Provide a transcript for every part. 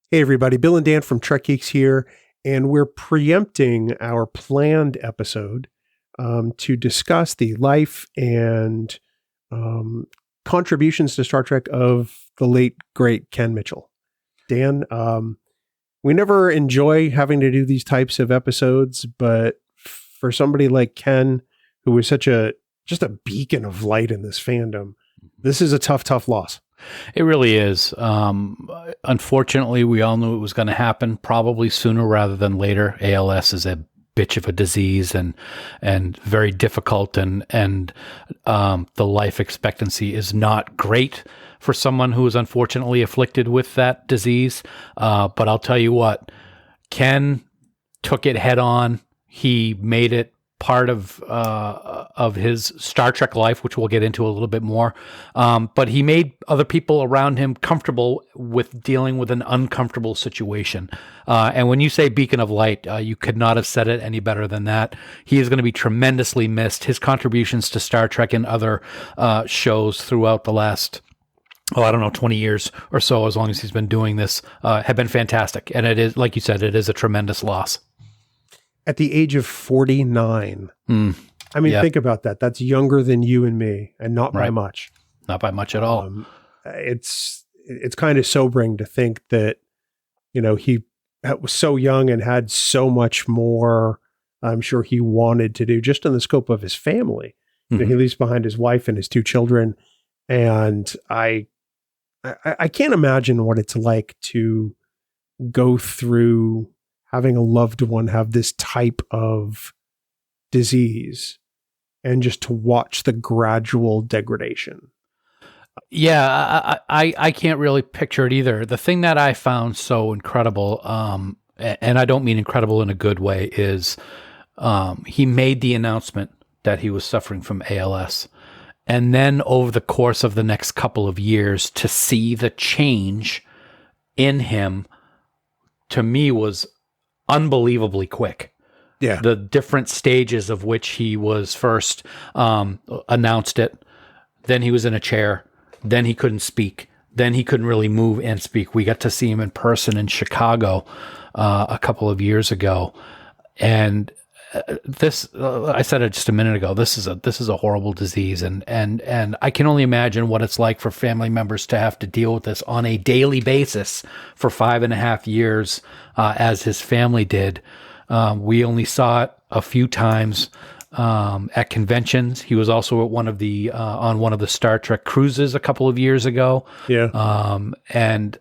Hey everybody, Bill and Dan from Trek Geeks here, and we're preempting our planned episode to discuss the life and contributions to Star Trek of the late, great Ken Mitchell. Dan, we never enjoy having to do these types of episodes, but for somebody like Ken, who was just a beacon of light in this fandom, this is a tough loss. It really is. Unfortunately, we all knew it was going to happen probably sooner rather than later. ALS is a bitch of a disease and very difficult, and the life expectancy is not great for someone who is unfortunately afflicted with that disease. But I'll tell you what, Ken took it head on. He made it part of his Star Trek life, which we'll get into a little bit more. But he made other people around him comfortable with dealing with an uncomfortable situation. And when you say beacon of light, you could not have said it any better than that. He is going to be tremendously missed. His contributions to Star Trek and other shows throughout the last 20 years or so, as long as he's been doing this, have been fantastic. And it is, like you said, it is a tremendous loss. At the age of 49. I mean, Think about that. That's younger than you and me, and not by much. Not by much at all. It's kind of sobering to think that, he was so young and had so much more, I'm sure he wanted to do just in the scope of his family. Mm-hmm. He leaves behind his wife and his two children. And I can't imagine what it's like to go through having a loved one have this type of disease and just to watch the gradual degradation. Yeah, I can't really picture it either. The thing that I found so incredible, and I don't mean incredible in a good way, is he made the announcement that he was suffering from ALS. And then over the course of the next couple of years, to see the change in him, to me, was unbelievably quick. Yeah. The different stages of which he was first announced it, then he was in a chair, then he couldn't speak, then he couldn't really move and speak. We got to see him in person in Chicago a couple of years ago, and this I said it just a minute ago. This is a horrible disease, and I can only imagine what it's like for family members to have to deal with this on a daily basis for 5.5 years, as his family did. We only saw it a few times at conventions. He was also at one of the on one of the Star Trek cruises a couple of years ago. Yeah, and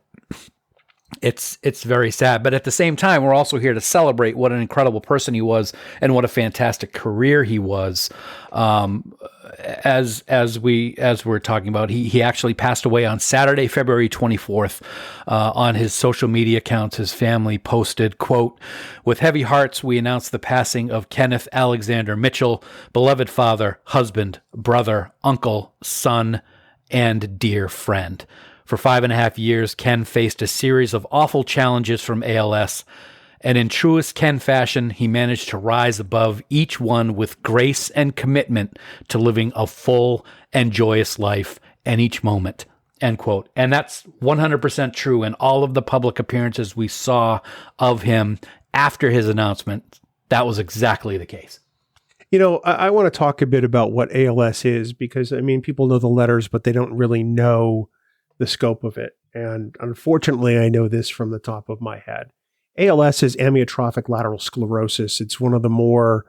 it's very sad, but at the same time, we're also here to celebrate what an incredible person he was and what a fantastic career he was. As we're talking about, he actually passed away on Saturday, February 24th. On his social media accounts, his family posted, quote, "With heavy hearts, we announce the passing of Kenneth Alexander Mitchell, beloved father, husband, brother, uncle, son, and dear friend. For 5.5 years, Ken faced a series of awful challenges from ALS, and in truest Ken fashion, he managed to rise above each one with grace and commitment to living a full and joyous life in each moment," end quote. And that's 100% true. In all of the public appearances we saw of him after his announcement, that was exactly the case. I want to talk a bit about what ALS is, because, people know the letters, but they don't really know the scope of it. And unfortunately, I know this from the top of my head. ALS is amyotrophic lateral sclerosis. It's one of the more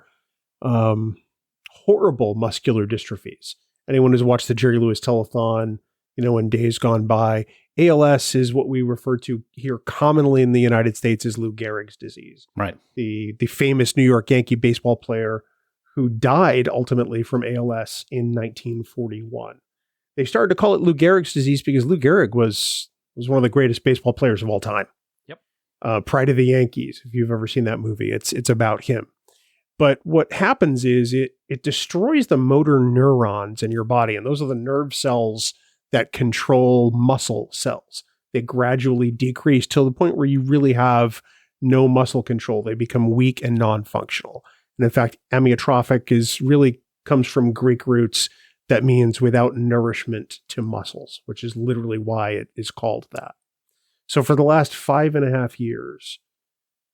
horrible muscular dystrophies. Anyone who's watched the Jerry Lewis telethon, in days gone by, ALS is what we refer to here commonly in the United States as Lou Gehrig's disease. Right. The famous New York Yankee baseball player who died ultimately from ALS in 1941. They started to call it Lou Gehrig's disease because Lou Gehrig was one of the greatest baseball players of all time. Yep. Pride of the Yankees. If you've ever seen that movie, it's about him. But what happens is it destroys the motor neurons in your body. And those are the nerve cells that control muscle cells. They gradually decrease till the point where you really have no muscle control. They become weak and non-functional. And in fact, amyotrophic comes from Greek roots that means without nourishment to muscles, which is literally why it is called that. So for the last 5.5 years,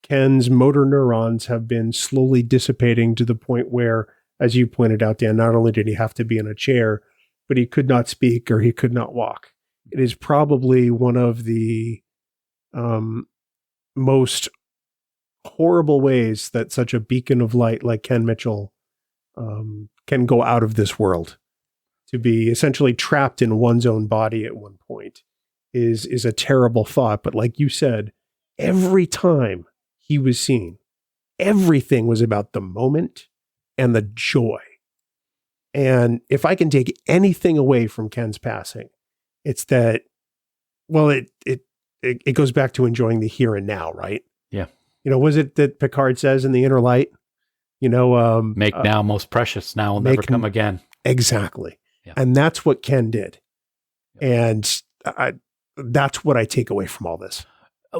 Ken's motor neurons have been slowly dissipating to the point where, as you pointed out, Dan, not only did he have to be in a chair, but he could not speak or he could not walk. It is probably one of the most horrible ways that such a beacon of light like Ken Mitchell can go out of this world. To be essentially trapped in one's own body at one point is a terrible thought. But like you said, every time he was seen, everything was about the moment and the joy. And if I can take anything away from Ken's passing, it's that, well, it goes back to enjoying the here and now, right? Yeah. Was it that Picard says in The Inner Light, make now most precious, now will never come again. Exactly. Yeah. And that's what Ken did. And that's what I take away from all this.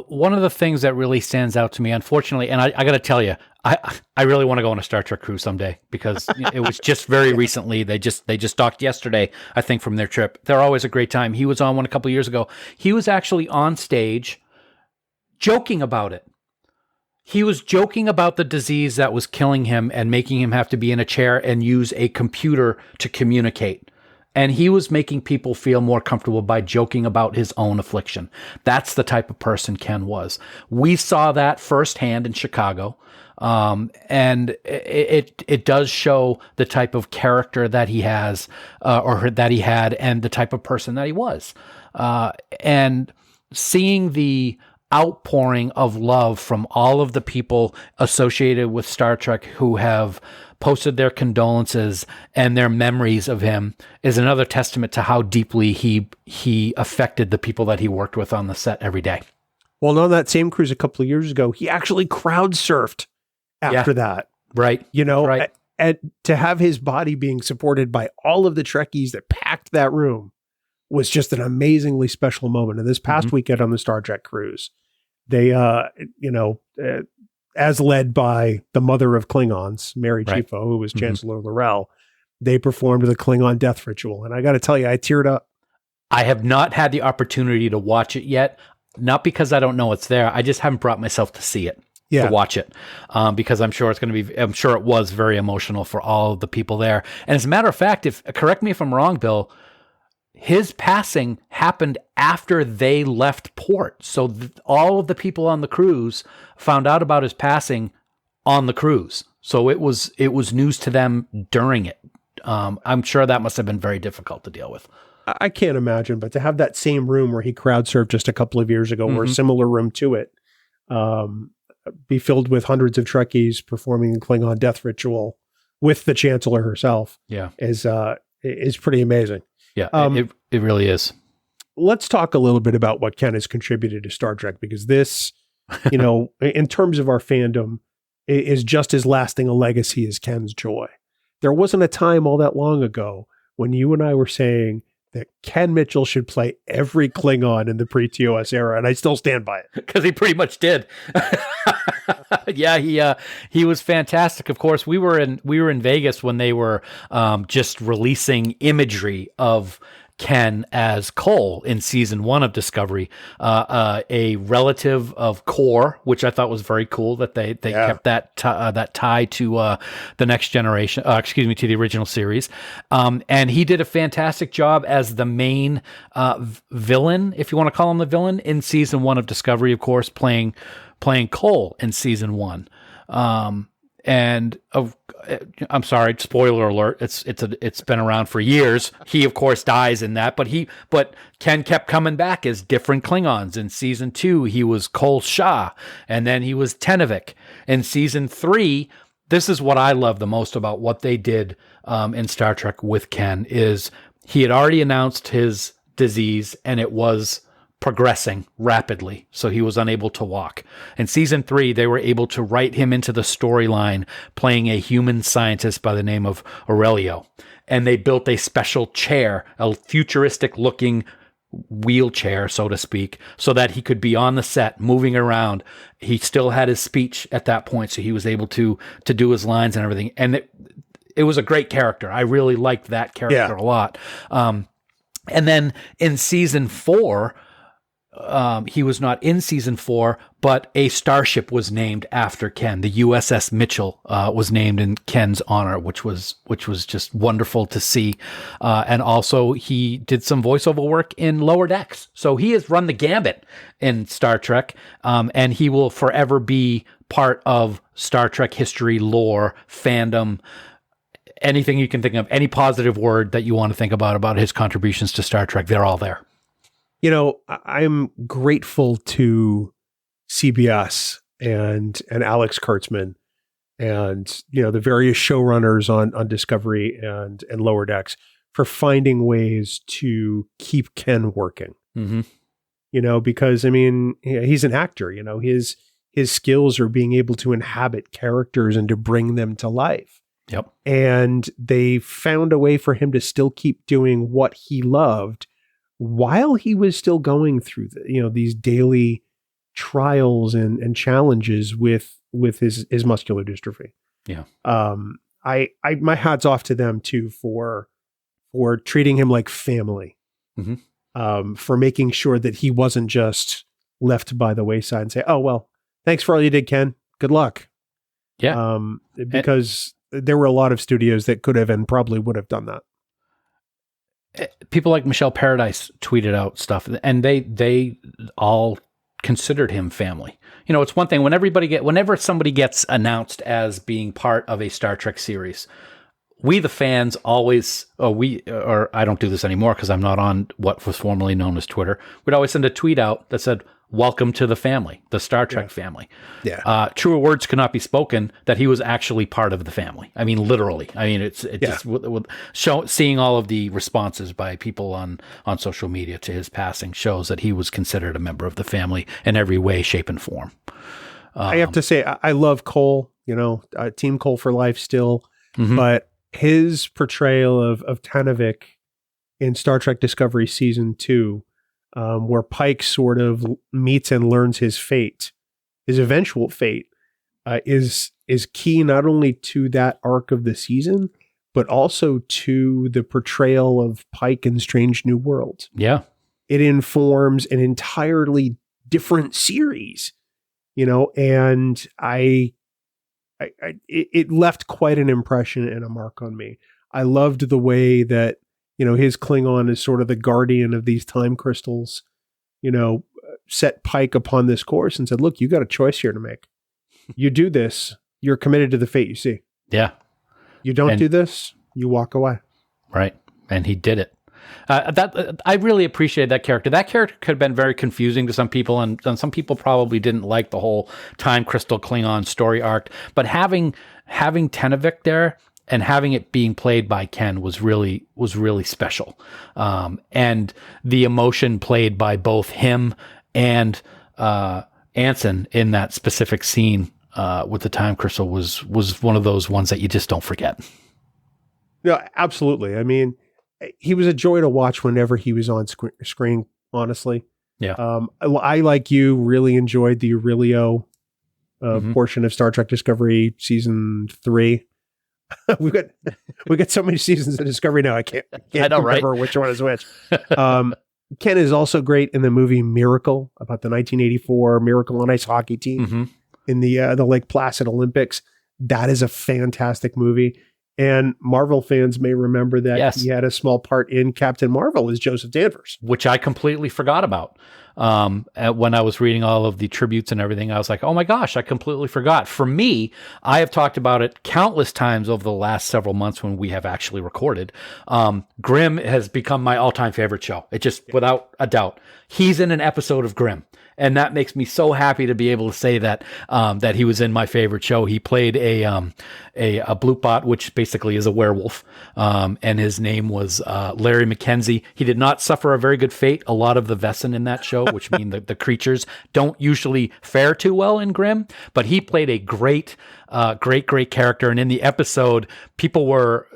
One of the things that really stands out to me, unfortunately, and I got to tell you, I really want to go on a Star Trek cruise someday because it was just very recently. They just docked yesterday, I think, from their trip. They're always a great time. He was on one a couple of years ago. He was actually on stage joking about it. He was joking about the disease that was killing him and making him have to be in a chair and use a computer to communicate. And he was making people feel more comfortable by joking about his own affliction. That's the type of person Ken was. We saw that firsthand in Chicago. And it does show the type of character that he has, or that he had, and the type of person that he was. And seeing the outpouring of love from all of the people associated with Star Trek who have posted their condolences and their memories of him is another testament to how deeply he affected the people that he worked with on the set every day. Well, on that same cruise a couple of years ago, he actually crowd surfed after that. Right. Right. And to have his body being supported by all of the Trekkies that packed that room was just an amazingly special moment. And this past weekend on the Star Trek cruise, they, as led by the mother of Klingons, Mary Chieffo, who was Chancellor L'Rell, they performed the Klingon death ritual. And I got to tell you, I teared up. I have not had the opportunity to watch it yet, not because I don't know it's there. I just haven't brought myself to see it, to watch it, because I'm sure it was very emotional for all of the people there. And as a matter of fact, correct me if I'm wrong, Bill, his passing happened after they left port. So all of the people on the cruise found out about his passing on the cruise. So it was news to them during it. I'm sure that must have been very difficult to deal with. I can't imagine, but to have that same room where he crowd surfed just a couple of years ago, or a similar room to it, be filled with hundreds of Trekkies performing the Klingon death ritual with the Chancellor herself, is pretty amazing. Yeah, it really is. Let's talk a little bit about what Ken has contributed to Star Trek, because this, in terms of our fandom, is just as lasting a legacy as Ken's joy. There wasn't a time all that long ago when you and I were saying that Ken Mitchell should play every Klingon in the pre-TOS era, and I still stand by it. Because he pretty much did. Yeah, he was fantastic. Of course, we were in Vegas when they were just releasing imagery of Ken as Cole in season 1 of Discovery, a relative of Core, which I thought was very cool that they kept that tie to the Next Generation, to the original series. And he did a fantastic job as the main villain, if you want to call him the villain, in season 1 of Discovery, of course, playing Cole in season 1. And I'm sorry, spoiler alert. It's been around for years. He of course dies in that, but Ken kept coming back as different Klingons. In season 2, he was Kol Shah, and then he was Tenavik. In season 3, this is what I love the most about what they did in Star Trek with Ken is he had already announced his disease, and it was progressing rapidly, so he was unable to walk. In season 3, they were able to write him into the storyline playing a human scientist by the name of Aurelio. And they built a special chair, a futuristic looking wheelchair, so to speak, so that he could be on the set moving around. He still had his speech at that point, so he was able to do his lines and everything. And it was a great character. I really liked that character a lot. And then in season 4, he was not in season 4, but a starship was named after Ken. The USS Mitchell was named in Ken's honor, which was just wonderful to see. And also, he did some voiceover work in Lower Decks, so he has run the gambit in Star Trek, and he will forever be part of Star Trek history, lore, fandom. Anything you can think of, any positive word that you want to think about his contributions to Star Trek, they're all there. You know, I'm grateful to CBS and Alex Kurtzman and, you know, the various showrunners on Discovery and Lower Decks for finding ways to keep Ken working. Mm-hmm. You know, because, I mean, he's an actor, you know, his skills are being able to inhabit characters and to bring them to life. Yep. And they found a way for him to still keep doing what he loved while he was still going through these daily trials and challenges with his muscular dystrophy. Yeah. I my hat's off to them too for treating him like family. Mm-hmm. For making sure that he wasn't just left by the wayside and say, "Oh, well, thanks for all you did, Ken. Good luck." Yeah. Because there were a lot of studios that could have and probably would have done that. People like Michelle Paradise tweeted out stuff, and they all considered him family. You know, it's one thing whenever somebody gets announced as being part of a Star Trek series, we the fans always, or I don't do this anymore because I'm not on what was formerly known as Twitter. We'd always send a tweet out that said, "Welcome to the family, the Star Trek family." Yeah. Truer words cannot be spoken that he was actually part of the family. I mean, literally. I mean, just seeing all of the responses by people on social media to his passing shows that he was considered a member of the family in every way, shape, and form. I have to say, I love Cole, you know, Team Cole for life still, mm-hmm. but his portrayal of Tanovic in Star Trek Discovery Season 2, where Pike sort of meets and learns his fate, his eventual fate, is key not only to that arc of the season, but also to the portrayal of Pike in Strange New Worlds. Yeah. It informs an entirely different series, you know, and it left quite an impression and a mark on me. I loved the way that, you know, his Klingon is sort of the guardian of these time crystals, you know, set Pike upon this course and said, "Look, you got a choice here to make. You do this, you're committed to the fate you see. Yeah. You don't do this, you walk away." Right. And he did it. I really appreciate that character. That character could have been very confusing to some people, and some people probably didn't like the whole time crystal Klingon story arc. But having Tanovic there and having it being played by Ken was really special. And the emotion played by both him and Anson in that specific scene with the time crystal was one of those ones that you just don't forget. No, absolutely. I mean, he was a joy to watch whenever he was on screen, honestly. Yeah. I, like you, really enjoyed the Aurelio portion of Star Trek Discovery Season 3. we got so many seasons of Discovery now, I can't remember which one is which. Ken is also great in the movie Miracle, about the 1984 Miracle on Ice hockey team in the Lake Placid Olympics. That is a fantastic movie. And Marvel fans may remember that he had a small part in Captain Marvel as Joseph Danvers, which I completely forgot about. When I was reading all of the tributes and everything, I was like, oh my gosh, I completely forgot. For me, I have talked about it countless times over the last several months when we have actually recorded. Grimm has become my all-time favorite show. It just, without a doubt, he's in an episode of Grimm. And that makes me so happy to be able to say that that he was in my favorite show. He played a Bloopbot, which basically is a werewolf, and his name was Larry McKenzie. He did not suffer a very good fate. A lot of the Vesson in that show, which mean the creatures don't usually fare too well in Grimm, but he played a great character. And in the episode, people were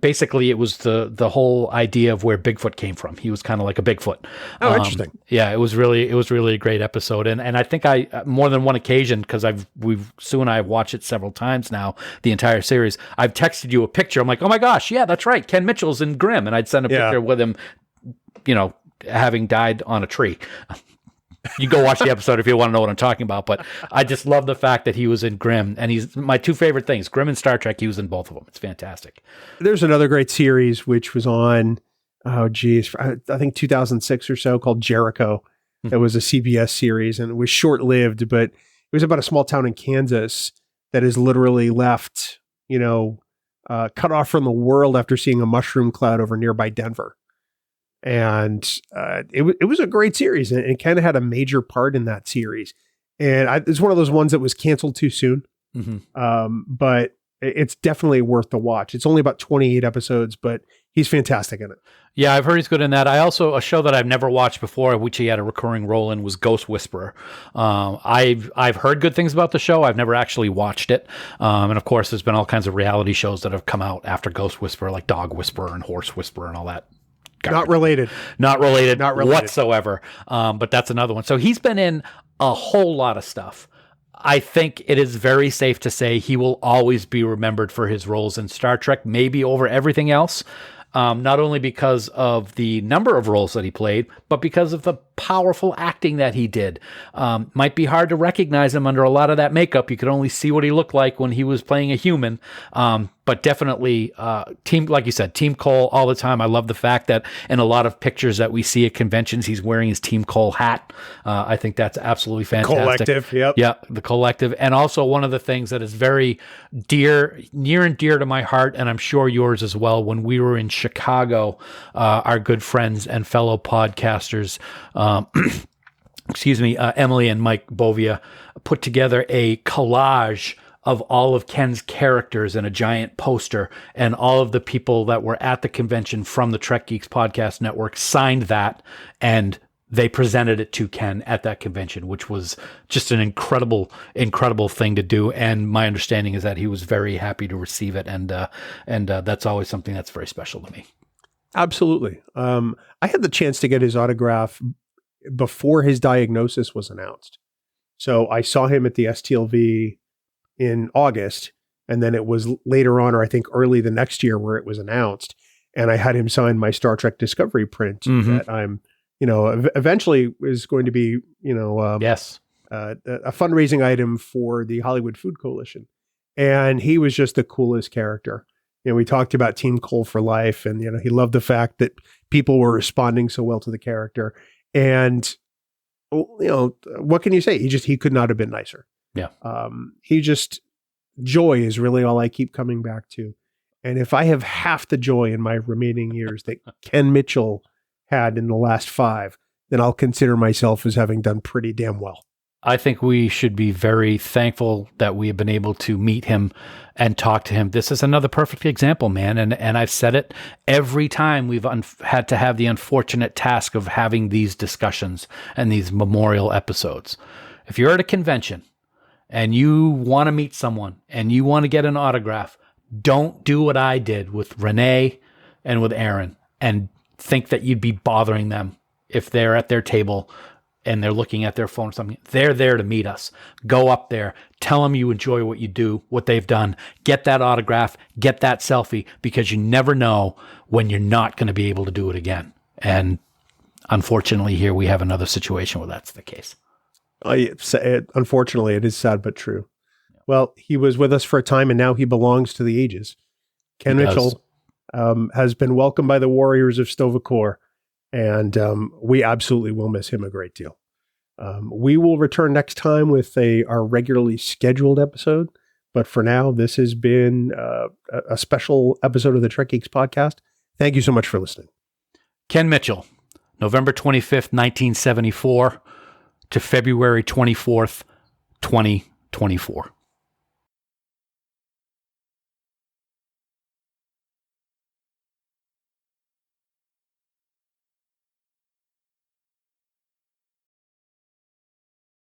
basically it was the whole idea of where Bigfoot came from. He was kind of like a Bigfoot. Oh, interesting. Yeah, it was really a great episode. And I think I more than one occasion, because Sue and I have watched it several times now, the entire series. I've texted you a picture. I'm like, oh my gosh, yeah, that's right. Ken Mitchell's in Grimm, and I'd send a picture with him, you know, having died on a tree. You go watch the episode if you want to know what I'm talking about. But I just love the fact that he was in Grimm, and he's my two favorite things, Grimm and Star Trek. He was in both of them. It's fantastic. There's another great series which was on, I think 2006 or so, called Jericho. It was a CBS series, and it was short-lived, but it was about a small town in Kansas that is literally left, cut off from the world after seeing a mushroom cloud over nearby Denver. And it was a great series, and it kind of had a major part in that series. And it's one of those ones that was canceled too soon. But it's definitely worth the watch. It's only about 28 episodes, but he's fantastic in it. Yeah, I've heard he's good in that. A show that I've never watched before, which he had a recurring role in, was Ghost Whisperer. I've heard good things about the show. I've never actually watched it. And of course, there's been all kinds of reality shows that have come out after Ghost Whisperer, like Dog Whisperer and Horse Whisperer and all that. Not related whatsoever. But that's another one. So he's been in a whole lot of stuff. I think it is very safe to say he will always be remembered for his roles in Star Trek, maybe over everything else. Not only because of the number of roles that he played, but because of the powerful acting that he did. Might be hard to recognize him under a lot of that makeup. You could only see what he looked like when he was playing a human. But definitely, like you said, Team Cole all the time. I love the fact that in a lot of pictures that we see at conventions, he's wearing his Team Cole hat. I think that's absolutely fantastic. Collective, yep. Yeah, the Collective. And also one of the things that is very near and dear to my heart, and I'm sure yours as well, when we were in Chicago, our good friends and fellow podcasters, Emily and Mike Bovia, put together a collage of all of Ken's characters in a giant poster, and all of the people that were at the convention from the Trek Geeks podcast network signed that, and they presented it to Ken at that convention, which was just an incredible thing to do. And my understanding is that he was very happy to receive it. And that's always something that's very special to me. Absolutely. I had the chance to get his autograph before his diagnosis was announced. So I saw him at the STLV in August, and then it was later on, or I think early the next year, where it was announced. And I had him sign my Star Trek Discovery print that I'm, eventually is going to be, yes, a fundraising item for the Hollywood Food Coalition. And he was just the coolest character. We talked about Team Cole for life, and, he loved the fact that people were responding so well to the character. And, what can you say? He could not have been nicer. Yeah. Joy is really all I keep coming back to. And if I have half the joy in my remaining years that Ken Mitchell had in the last 5, then I'll consider myself as having done pretty damn well. I think we should be very thankful that we have been able to meet him and talk to him. This is another perfect example, man. And I've said it every time we've had to have the unfortunate task of having these discussions and these memorial episodes. If you're at a convention and you want to meet someone and you want to get an autograph, don't do what I did with Renee and with Aaron and think that you'd be bothering them if they're at their table and they're looking at their phone or something. They're there to meet us. Go up there, tell them you enjoy what you do, what they've done, get that autograph, get that selfie, because you never know when you're not going to be able to do it again. And unfortunately here we have another situation where that's the case. Unfortunately, it is sad but true. Well, he was with us for a time, and now he belongs to the ages. Ken Mitchell has been welcomed by the Warriors of Sto-vo-kor, and we absolutely will miss him a great deal. We will return next time with our regularly scheduled episode, but for now, this has been a special episode of the Trek Geeks podcast. Thank you so much for listening. Ken Mitchell, November 25th, 1974 to February 24th, 2024.